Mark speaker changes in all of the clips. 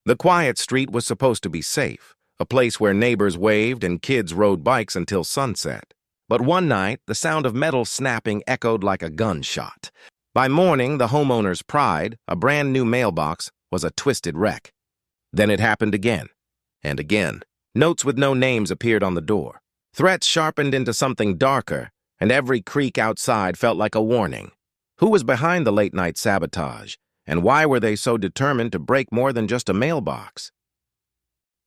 Speaker 1: The quiet street was supposed to be safe, a place where neighbors waved and kids rode bikes until sunset. But one night, the sound of metal snapping echoed like a gunshot. By morning, the homeowner's pride, a brand new mailbox, was a twisted wreck. Then it happened again, and again. Notes with no names appeared on the door. Threats sharpened into something darker, and every creak outside felt like a warning. Who was behind the late-night sabotage, and why were they so determined to break more than just a mailbox?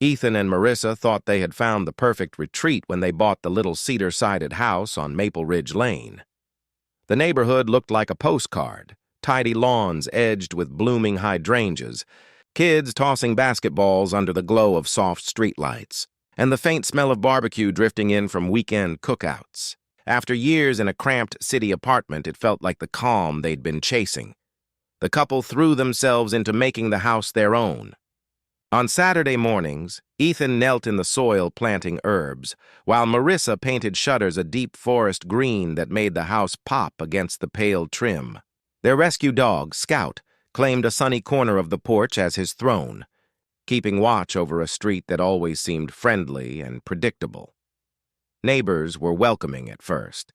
Speaker 1: Ethan and Marissa thought they had found the perfect retreat when they bought the little cedar-sided house on Maple Ridge Lane. The neighborhood looked like a postcard, tidy lawns edged with blooming hydrangeas, kids tossing basketballs under the glow of soft streetlights, and the faint smell of barbecue drifting in from weekend cookouts. After years in a cramped city apartment, it felt like the calm they'd been chasing. The couple threw themselves into making the house their own. On Saturday mornings, Ethan knelt in the soil planting herbs, while Marissa painted shutters a deep forest green that made the house pop against the pale trim. Their rescue dog, Scout, claimed a sunny corner of the porch as his throne, keeping watch over a street that always seemed friendly and predictable. Neighbors were welcoming at first.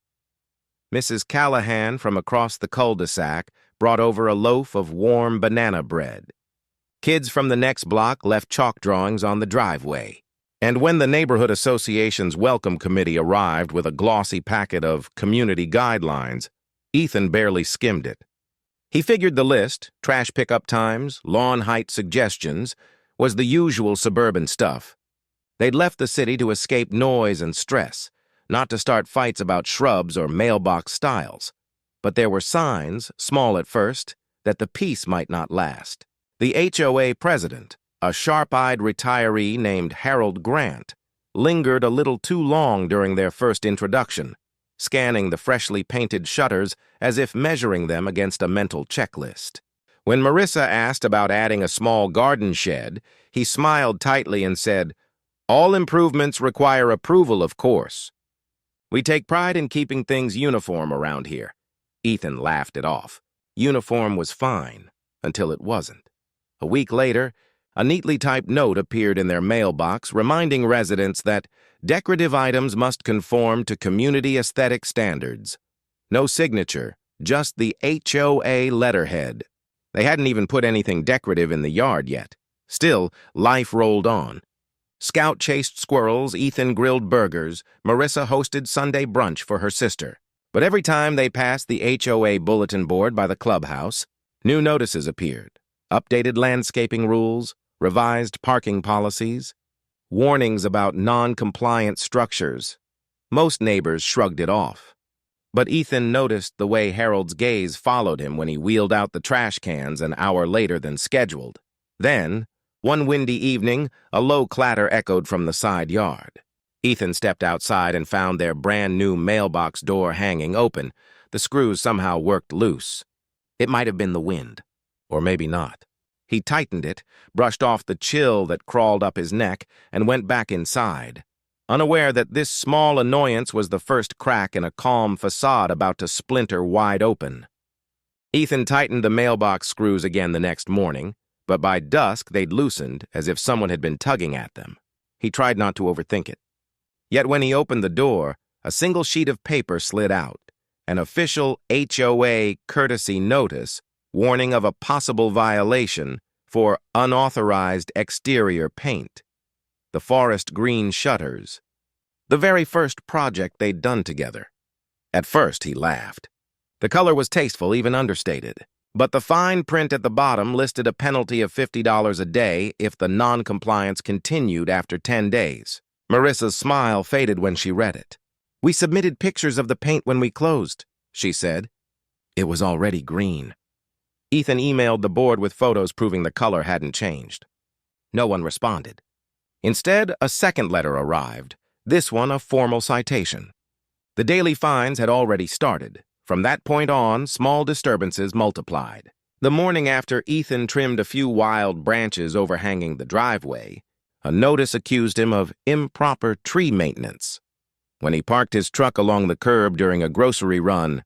Speaker 1: Mrs. Callahan from across the cul-de-sac brought over a loaf of warm banana bread. Kids from the next block left chalk drawings on the driveway. And when the Neighborhood Association's Welcome Committee arrived with a glossy packet of community guidelines, Ethan barely skimmed it. He figured the list, trash pickup times, lawn height suggestions, was the usual suburban stuff. They'd left the city to escape noise and stress, not to start fights about shrubs or mailbox styles. But there were signs, small at first, that the peace might not last. The HOA president, a sharp-eyed retiree named Harold Grant, lingered a little too long during their first introduction, scanning the freshly painted shutters as if measuring them against a mental checklist. When Marissa asked about adding a small garden shed, he smiled tightly and said, "All improvements require approval, of course. We take pride in keeping things uniform around here." Ethan laughed it off. Uniform was fine, until it wasn't. A week later, a neatly typed note appeared in their mailbox reminding residents that decorative items must conform to community aesthetic standards. No signature, just the HOA letterhead. They hadn't even put anything decorative in the yard yet. Still, life rolled on. Scout chased squirrels, Ethan grilled burgers, Marissa hosted Sunday brunch for her sister. But every time they passed the HOA bulletin board by the clubhouse, new notices appeared. Updated landscaping rules, revised parking policies, warnings about non-compliant structures. Most neighbors shrugged it off. But Ethan noticed the way Harold's gaze followed him when he wheeled out the trash cans an hour later than scheduled. Then, one windy evening, a low clatter echoed from the side yard. Ethan stepped outside and found their brand-new mailbox door hanging open. The screws somehow worked loose. It might have been the wind. Or maybe not. He tightened it, brushed off the chill that crawled up his neck, and went back inside, unaware that this small annoyance was the first crack in a calm facade about to splinter wide open. Ethan tightened the mailbox screws again the next morning, but by dusk they'd loosened as if someone had been tugging at them. He tried not to overthink it. Yet when he opened the door, a single sheet of paper slid out, an official HOA courtesy notice warning of a possible violation for unauthorized exterior paint. The forest green shutters. The very first project they'd done together. At first, he laughed. The color was tasteful, even understated. But the fine print at the bottom listed a penalty of $50 a day if the non-compliance continued after 10 days. Marissa's smile faded when she read it. "We submitted pictures of the paint when we closed," she said. It was already green. Ethan emailed the board with photos proving the color hadn't changed. No one responded. Instead, a second letter arrived, this one a formal citation. The daily fines had already started. From that point on, small disturbances multiplied. The morning after Ethan trimmed a few wild branches overhanging the driveway, a notice accused him of improper tree maintenance. When he parked his truck along the curb during a grocery run,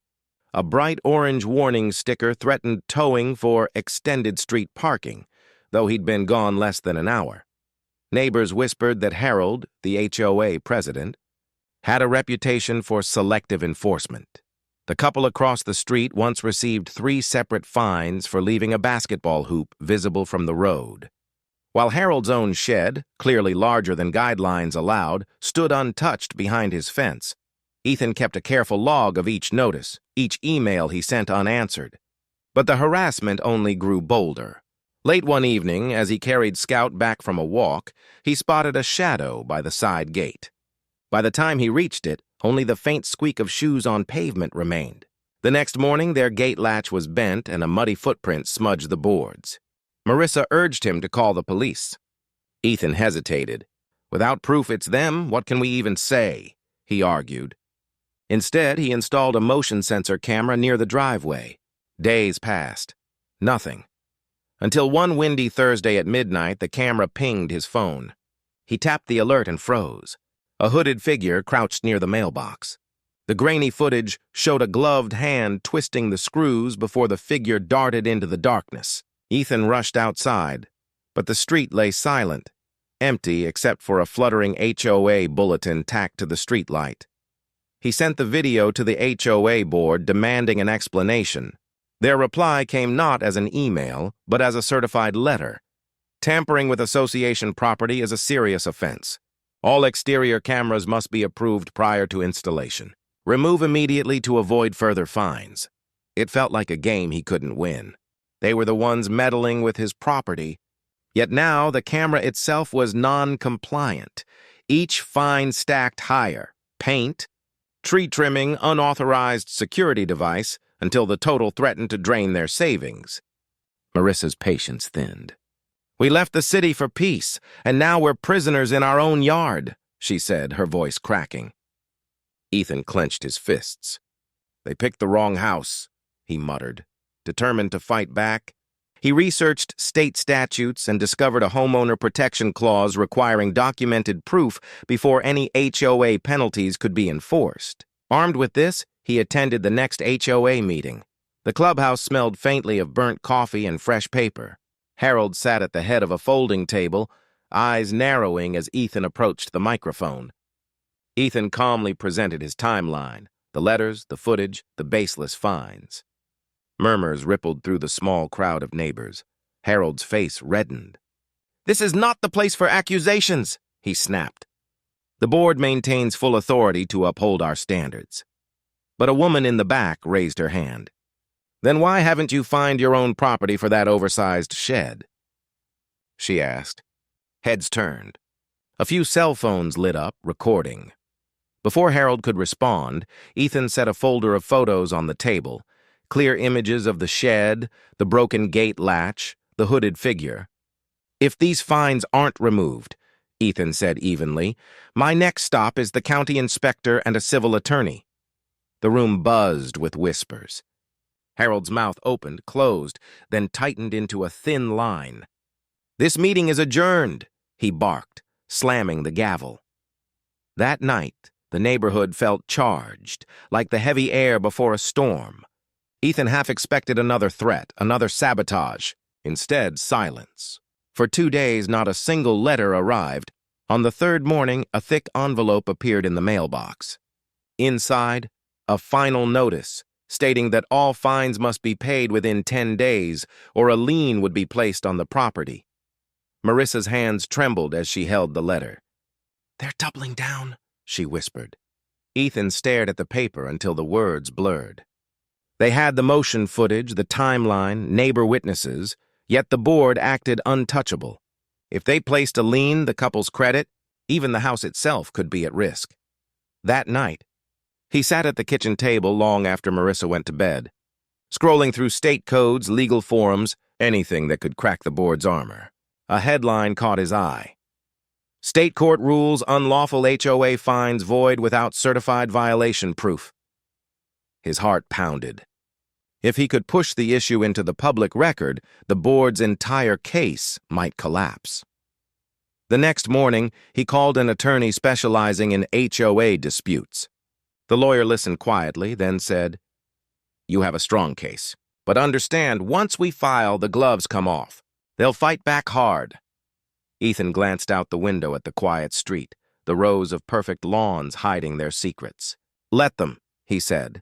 Speaker 1: a bright orange warning sticker threatened towing for extended street parking, though he'd been gone less than an hour. Neighbors whispered that Harold, the HOA president, had a reputation for selective enforcement. The couple across the street once received 3 separate fines for leaving a basketball hoop visible from the road. While Harold's own shed, clearly larger than guidelines allowed, stood untouched behind his fence, Ethan kept a careful log of each notice, each email he sent unanswered. But the harassment only grew bolder. Late one evening, as he carried Scout back from a walk, he spotted a shadow by the side gate. By the time he reached it, only the faint squeak of shoes on pavement remained. The next morning, their gate latch was bent and a muddy footprint smudged the boards. Marissa urged him to call the police. Ethan hesitated. "Without proof it's them, what can we even say?" he argued. Instead, he installed a motion sensor camera near the driveway. Days passed. Nothing. Until one windy Thursday at midnight, the camera pinged his phone. He tapped the alert and froze. A hooded figure crouched near the mailbox. The grainy footage showed a gloved hand twisting the screws before the figure darted into the darkness. Ethan rushed outside, but the street lay silent, empty except for a fluttering HOA bulletin tacked to the streetlight. He sent the video to the HOA board demanding an explanation. Their reply came not as an email, but as a certified letter. Tampering with association property is a serious offense. All exterior cameras must be approved prior to installation. Remove immediately to avoid further fines. It felt like a game he couldn't win. They were the ones meddling with his property. Yet now the camera itself was non-compliant. Each fine stacked higher. Paint, tree trimming, unauthorized security device, until the total threatened to drain their savings. Marissa's patience thinned. "We left the city for peace, and now we're prisoners in our own yard," she said, her voice cracking. Ethan clenched his fists. "They picked the wrong house," he muttered, determined to fight back. He researched state statutes and discovered a homeowner protection clause requiring documented proof before any HOA penalties could be enforced. Armed with this, he attended the next HOA meeting. The clubhouse smelled faintly of burnt coffee and fresh paper. Harold sat at the head of a folding table, eyes narrowing as Ethan approached the microphone. Ethan calmly presented his timeline, the letters, the footage, the baseless fines. Murmurs rippled through the small crowd of neighbors. Harold's face reddened. "This is not the place for accusations," he snapped. "The board maintains full authority to uphold our standards." But a woman in the back raised her hand. "Then why haven't you fined your own property for that oversized shed?" she asked. Heads turned. A few cell phones lit up, recording. Before Harold could respond, Ethan set a folder of photos on the table, clear images of the shed, the broken gate latch, the hooded figure. "If these fines aren't removed," Ethan said evenly, "my next stop is the county inspector and a civil attorney." The room buzzed with whispers. Harold's mouth opened, closed, then tightened into a thin line. "This meeting is adjourned," he barked, slamming the gavel. That night, the neighborhood felt charged, like the heavy air before a storm. Ethan half expected another threat, another sabotage. Instead, silence. For 2 days, not a single letter arrived. On the third morning, a thick envelope appeared in the mailbox. Inside, a final notice stating that all fines must be paid within 10 days, or a lien would be placed on the property. Marissa's hands trembled as she held the letter. "They're doubling down," she whispered. Ethan stared at the paper until the words blurred. They had the motion footage, the timeline, neighbor witnesses, yet the board acted untouchable. If they placed a lien the couple's credit, even the house itself could be at risk. That night, he sat at the kitchen table long after Marissa went to bed, scrolling through state codes, legal forums, anything that could crack the board's armor. A headline caught his eye. "State court rules unlawful HOA fines void without certified violation proof." His heart pounded. If he could push the issue into the public record, the board's entire case might collapse. The next morning, he called an attorney specializing in HOA disputes. The lawyer listened quietly, then said, "You have a strong case, but understand, once we file, the gloves come off. They'll fight back hard. Ethan glanced out the window at the quiet street, the rows of perfect lawns hiding their secrets. Let them, he said.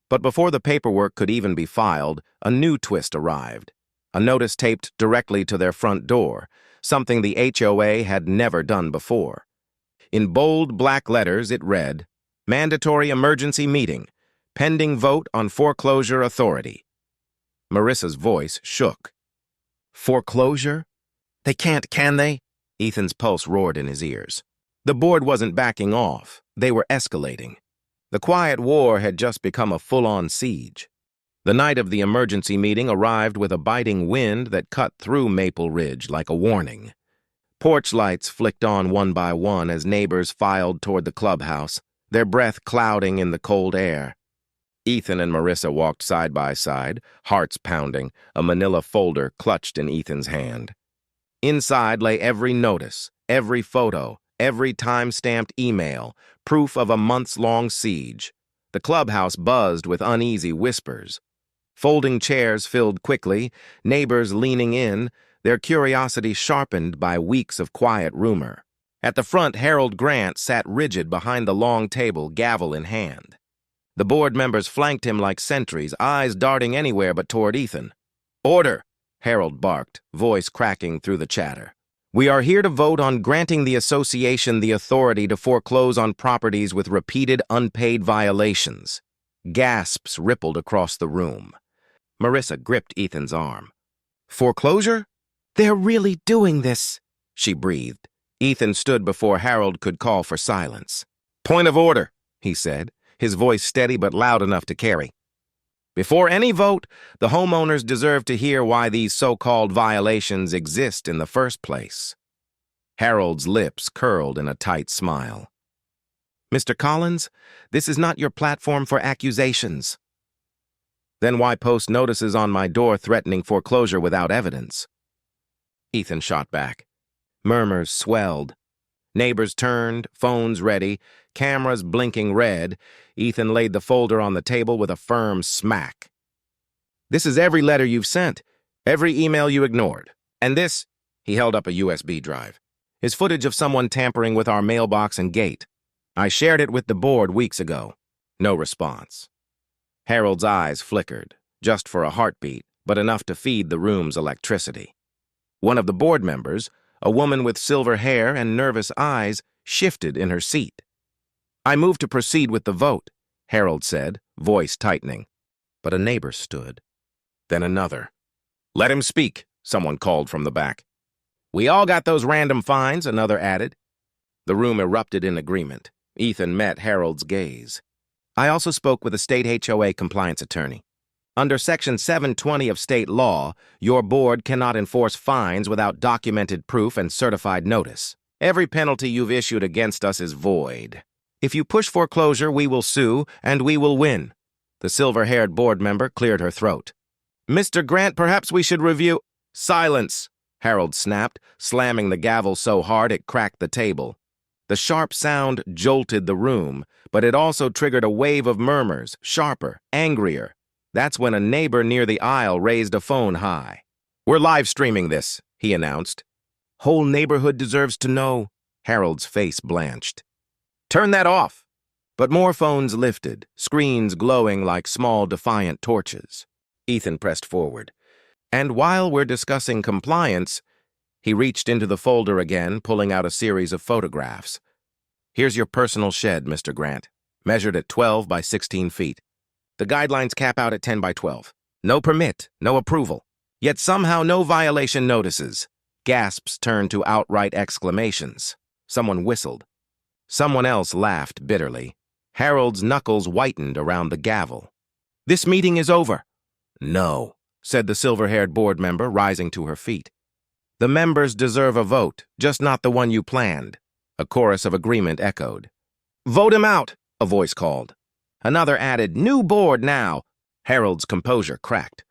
Speaker 1: But before the paperwork could even be filed, a new twist arrived. A notice taped directly to their front door, something the HOA had never done before. In bold black letters, it read, "Mandatory emergency meeting. Pending vote on foreclosure authority." Marissa's voice shook. Foreclosure? They can't, can they? Ethan's pulse roared in his ears. The board wasn't backing off. They were escalating. The quiet war had just become a full-on siege. The night of the emergency meeting arrived with a biting wind that cut through Maple Ridge like a warning. Porch lights flicked on one by one as neighbors filed toward the clubhouse, their breath clouding in the cold air. Ethan and Marissa walked side by side, hearts pounding, a manila folder clutched in Ethan's hand. Inside lay every notice, every photo, every time-stamped email, proof of a months-long siege. The clubhouse buzzed with uneasy whispers. Folding chairs filled quickly, neighbors leaning in, their curiosity sharpened by weeks of quiet rumor. At the front, Harold Grant sat rigid behind the long table, gavel in hand. The board members flanked him like sentries, eyes darting anywhere but toward Ethan. "Order!" Harold barked, voice cracking through the chatter. "We are here to vote on granting the association the authority to foreclose on properties with repeated unpaid violations." Gasps rippled across the room. Marissa gripped Ethan's arm. "Foreclosure? They're really doing this," she breathed. Ethan stood before Harold could call for silence. "Point of order," he said, his voice steady but loud enough to carry. "Before any vote, the homeowners deserve to hear why these so-called violations exist in the first place." Harold's lips curled in a tight smile. "Mr. Collins, this is not your platform for accusations." "Then why post notices on my door threatening foreclosure without evidence?" Ethan shot back. Murmurs swelled. Neighbors turned, phones ready, cameras blinking red. Ethan laid the folder on the table with a firm smack. "This is every letter you've sent, every email you ignored. And this," he held up a USB drive, "is footage of someone tampering with our mailbox and gate. I shared it with the board weeks ago." No response. Harold's eyes flickered, just for a heartbeat, but enough to feed the room's electricity. One of the board members, a woman with silver hair and nervous eyes, shifted in her seat. "I move to proceed with the vote," Harold said, voice tightening. But a neighbor stood. Then another. "Let him speak," someone called from the back. "We all got those random fines," another added. The room erupted in agreement. Ethan met Harold's gaze. "I also spoke with a state HOA compliance attorney. Under Section 720 of state law, your board cannot enforce fines without documented proof and certified notice. Every penalty you've issued against us is void. If you push foreclosure, we will sue, and we will win." The silver-haired board member cleared her throat. "Mr. Grant, perhaps we should review—" "Silence!" Harold snapped, slamming the gavel so hard it cracked the table. The sharp sound jolted the room, but it also triggered a wave of murmurs, sharper, angrier. That's when a neighbor near the aisle raised a phone high. "We're live streaming this," he announced. "Whole neighborhood deserves to know." Harold's face blanched. "Turn that off." But more phones lifted, screens glowing like small defiant torches. Ethan pressed forward. "And while we're discussing compliance," he reached into the folder again, pulling out a series of photographs. "Here's your personal shed, Mr. Grant, measured at 12 by 16 feet. The guidelines cap out at 10 by 12. No permit, no approval. Yet somehow no violation notices." Gasps turned to outright exclamations. Someone whistled. Someone else laughed bitterly. Harold's knuckles whitened around the gavel. "This meeting is over." "No," said the silver-haired board member, rising to her feet. "The members deserve a vote, just not the one you planned." A chorus of agreement echoed. "Vote him out," a voice called. Another added, "New board now." Harold's composure cracked.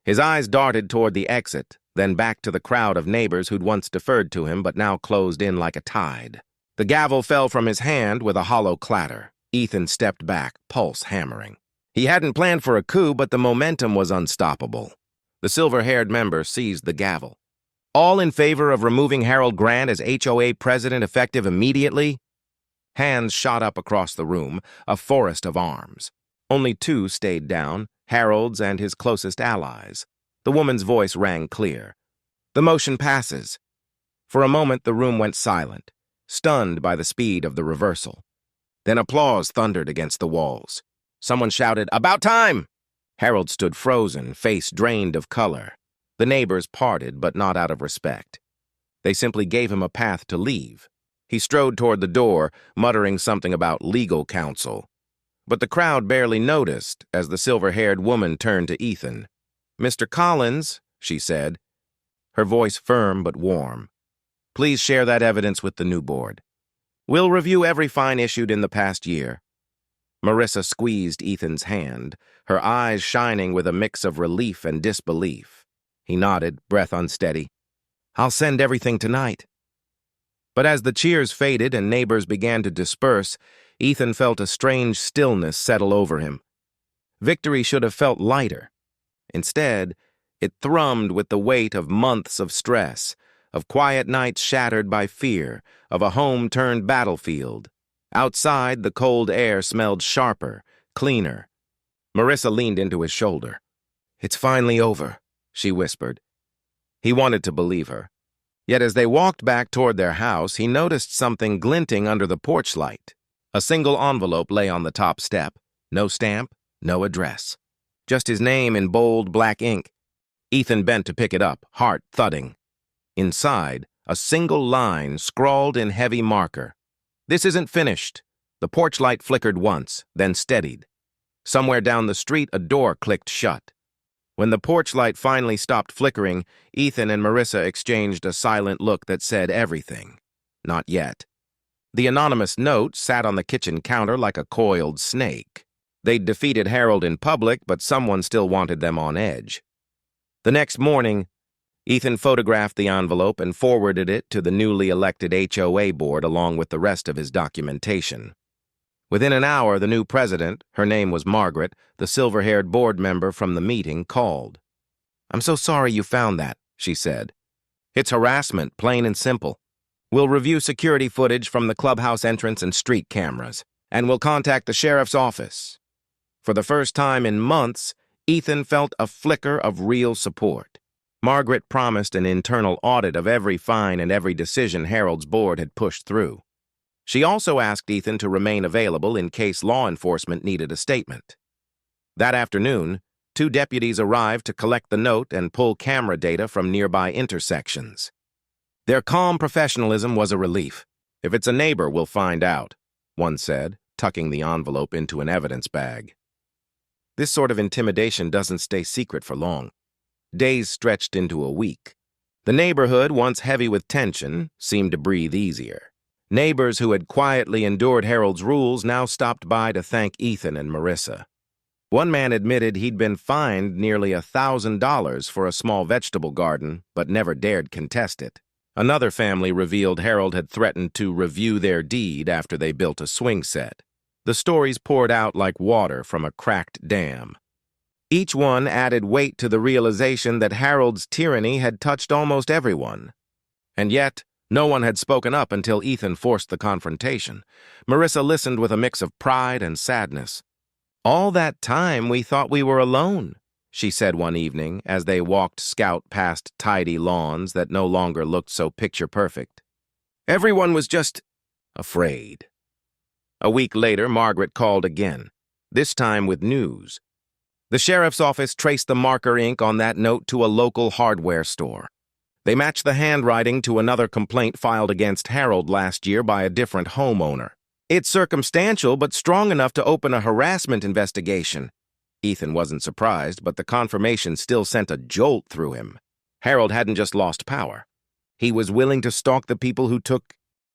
Speaker 1: His eyes darted toward the exit, then back to the crowd of neighbors who'd once deferred to him but now closed in like a tide. The gavel fell from his hand with a hollow clatter. Ethan stepped back, pulse hammering. He hadn't planned for a coup, but the momentum was unstoppable. The silver-haired member seized the gavel. All in favor of removing Harold Grant as HOA president effective immediately? Hands shot up across the room, a forest of arms. Only two stayed down, Harold's and his closest allies. The woman's voice rang clear. The motion passes. For a moment, the room went silent, stunned by the speed of the reversal. Then applause thundered against the walls. Someone shouted, "About time!" Harold stood frozen, face drained of color. The neighbors parted, but not out of respect. They simply gave him a path to leave. He strode toward the door, muttering something about legal counsel. But the crowd barely noticed as the silver-haired woman turned to Ethan. "Mr. Collins," she said, her voice firm but warm, "please share that evidence with the new board. We'll review every fine issued in the past year." Marissa squeezed Ethan's hand, her eyes shining with a mix of relief and disbelief. He nodded, breath unsteady. "I'll send everything tonight." But as the cheers faded and neighbors began to disperse, Ethan felt a strange stillness settle over him. Victory should have felt lighter. Instead, it thrummed with the weight of months of stress, of quiet nights shattered by fear, of a home turned battlefield. Outside, the cold air smelled sharper, cleaner. Marissa leaned into his shoulder. "It's finally over," she whispered. He wanted to believe her. Yet as they walked back toward their house, he noticed something glinting under the porch light. A single envelope lay on the top step. No stamp, no address. Just his name in bold black ink. Ethan bent to pick it up, heart thudding. Inside, a single line scrawled in heavy marker. "This isn't finished." The porch light flickered once, then steadied. Somewhere down the street, a door clicked shut. When the porch light finally stopped flickering, Ethan and Marissa exchanged a silent look that said everything. Not yet. The anonymous note sat on the kitchen counter like a coiled snake. They'd defeated Harold in public, but someone still wanted them on edge. The next morning, Ethan photographed the envelope and forwarded it to the newly elected HOA board along with the rest of his documentation. Within an hour, the new president, her name was Margaret, the silver-haired board member from the meeting, called. "I'm so sorry you found that," she said. "It's harassment, plain and simple. We'll review security footage from the clubhouse entrance and street cameras, and we'll contact the sheriff's office." For the first time in months, Ethan felt a flicker of real support. Margaret promised an internal audit of every fine and every decision Harold's board had pushed through. She also asked Ethan to remain available in case law enforcement needed a statement. That afternoon, 2 deputies arrived to collect the note and pull camera data from nearby intersections. Their calm professionalism was a relief. "If it's a neighbor, we'll find out," one said, tucking the envelope into an evidence bag. This sort of intimidation doesn't stay secret for long. Days stretched into a week. The neighborhood, once heavy with tension, seemed to breathe easier. Neighbors who had quietly endured Harold's rules now stopped by to thank Ethan and Marissa. One man admitted he'd been fined nearly $1,000 for a small vegetable garden, but never dared contest it. Another family revealed Harold had threatened to review their deed after they built a swing set. The stories poured out like water from a cracked dam. Each one added weight to the realization that Harold's tyranny had touched almost everyone. And yet, no one had spoken up until Ethan forced the confrontation. Marissa listened with a mix of pride and sadness. "All that time we thought we were alone," she said one evening as they walked scout past tidy lawns that no longer looked so picture-perfect. "Everyone was just afraid." A week later, Margaret called again, this time with news. The sheriff's office traced the marker ink on that note to a local hardware store. They matched the handwriting to another complaint filed against Harold last year by a different homeowner. "It's circumstantial, but strong enough to open a harassment investigation." Ethan wasn't surprised, but the confirmation still sent a jolt through him. Harold hadn't just lost power. He was willing to stalk the people who took